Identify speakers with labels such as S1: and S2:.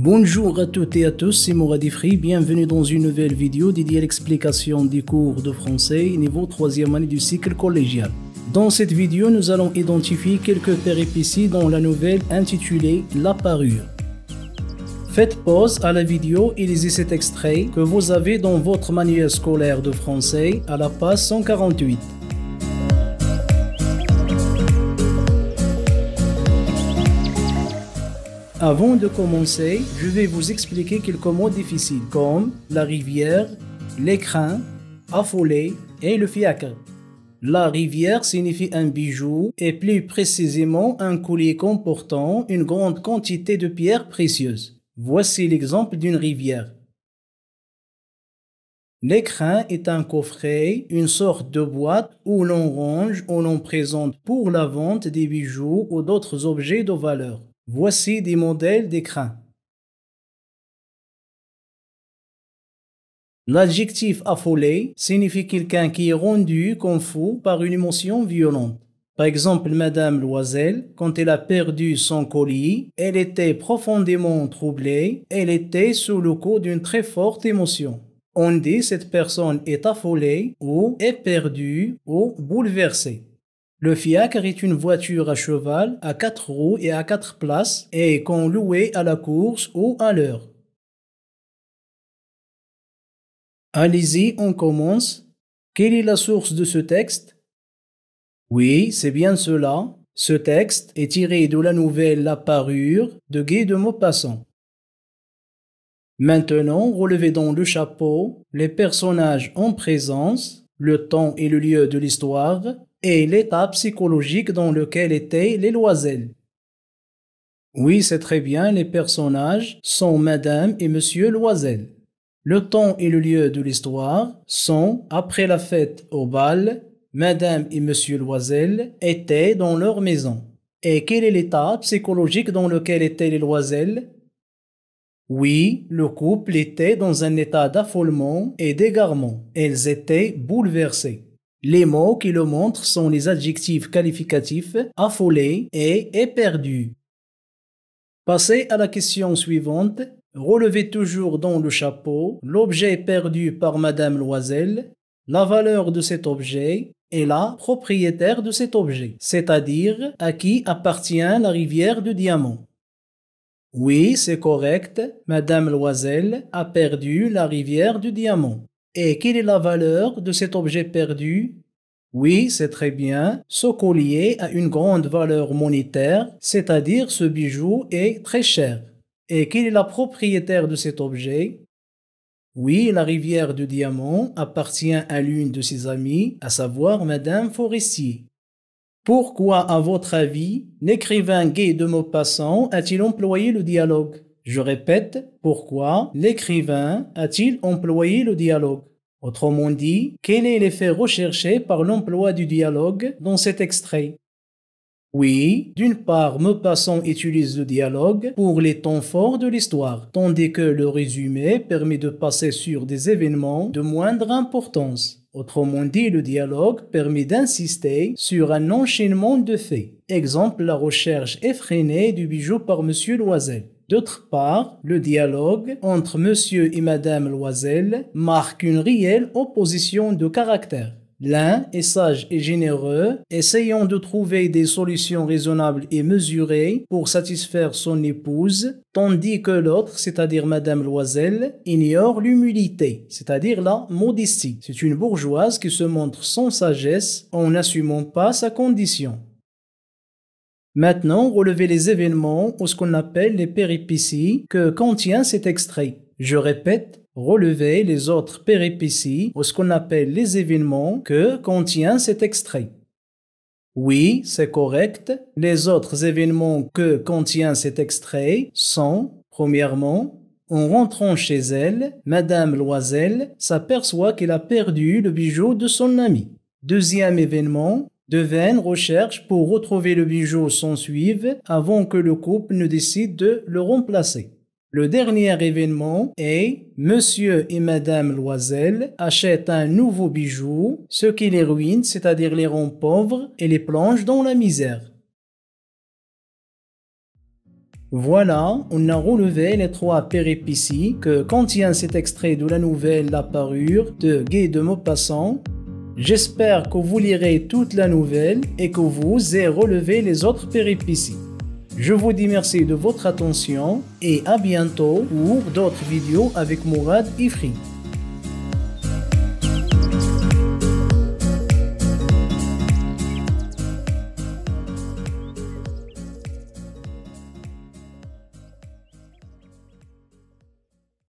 S1: Bonjour à toutes et à tous, c'est Mourad Ifri, bienvenue dans une nouvelle vidéo dédiée à l'explication des cours de français niveau 3e année du cycle collégial. Dans cette vidéo, nous allons identifier quelques péripéties dans la nouvelle intitulée « La parure ». Faites pause à la vidéo et lisez cet extrait que vous avez dans votre manuel scolaire de français à la page 148. Avant de commencer, je vais vous expliquer quelques mots difficiles comme la rivière, l'écrin, affolé et le fiacre. La rivière signifie un bijou et plus précisément un collier comportant une grande quantité de pierres précieuses. Voici l'exemple d'une rivière. L'écrin est un coffret, une sorte de boîte où l'on range ou l'on présente pour la vente des bijoux ou d'autres objets de valeur. Voici des modèles d'écrin. L'adjectif affolé signifie quelqu'un qui est rendu comme fou par une émotion violente. Par exemple, Madame Loisel, quand elle a perdu son colis, elle était profondément troublée, elle était sous le coup d'une très forte émotion. On dit cette personne est affolée ou éperdue ou bouleversée. Le fiacre est une voiture à cheval à 4 roues et à 4 places et qu'on louait à la course ou à l'heure. Allez-y, on commence. Quelle est la source de ce texte? Oui, c'est bien cela. Ce texte est tiré de la nouvelle La Parure de Guy de Maupassant. Maintenant, relevez dans le chapeau les personnages en présence, le temps et le lieu de l'histoire, et l'état psychologique dans lequel étaient les Loisel. Oui, c'est très bien, les personnages sont Madame et Monsieur Loisel. Le temps et le lieu de l'histoire sont après la fête au bal, Madame et Monsieur Loisel étaient dans leur maison. Et quel est l'état psychologique dans lequel étaient les Loisel? Oui, le couple était dans un état d'affolement et d'égarement. Elles étaient bouleversées. Les mots qui le montrent sont les adjectifs qualificatifs affolé et éperdu. Passez à la question suivante. Relevez toujours dans le chapeau l'objet perdu par Madame Loisel, la valeur de cet objet et la propriétaire de cet objet, c'est-à-dire à qui appartient la rivière de diamants. Oui, c'est correct. Madame Loisel a perdu la rivière du diamant. Et quelle est la valeur de cet objet perdu? Oui, c'est très bien. Ce collier a une grande valeur monétaire, c'est-à-dire ce bijou est très cher. Et quelle est la propriétaire de cet objet? Oui, la rivière du diamant appartient à l'une de ses amies, à savoir Madame Forestier. Pourquoi, à votre avis, l'écrivain Guy de Maupassant a-t-il employé le dialogue? Je répète, pourquoi l'écrivain a-t-il employé le dialogue? Autrement dit, quel est l'effet recherché par l'emploi du dialogue dans cet extrait? Oui, d'une part, Maupassant utilise le dialogue pour les temps forts de l'histoire, tandis que le résumé permet de passer sur des événements de moindre importance. Autrement dit, le dialogue permet d'insister sur un enchaînement de faits. Exemple, la recherche effrénée du bijou par Monsieur Loisel. D'autre part, le dialogue entre Monsieur et Madame Loisel marque une réelle opposition de caractère. L'un est sage et généreux, essayant de trouver des solutions raisonnables et mesurées pour satisfaire son épouse, tandis que l'autre, c'est-à-dire Madame Loisel, ignore l'humilité, c'est-à-dire la modestie. C'est une bourgeoise qui se montre sans sagesse en n'assumant pas sa condition. Maintenant, relevez les événements ou ce qu'on appelle les péripéties que contient cet extrait. Je répète, relevez les autres péripéties ou ce qu'on appelle les événements que contient cet extrait. Oui, c'est correct. Les autres événements que contient cet extrait sont, premièrement, en rentrant chez elle, Madame Loisel s'aperçoit qu'elle a perdu le bijou de son ami. Deuxième événement, de vaines recherches pour retrouver le bijou s'ensuivent avant que le couple ne décide de le remplacer. Le dernier événement est Monsieur et Madame Loisel achètent un nouveau bijou, ce qui les ruine, c'est-à-dire les rend pauvres et les plonge dans la misère. Voilà, on a relevé les 3 péripéties que contient cet extrait de la nouvelle La Parure de Guy de Maupassant. J'espère que vous lirez toute la nouvelle et que vous ayez relevé les autres péripéties. Je vous dis merci de votre attention et à bientôt pour d'autres vidéos avec Mourad Ifri.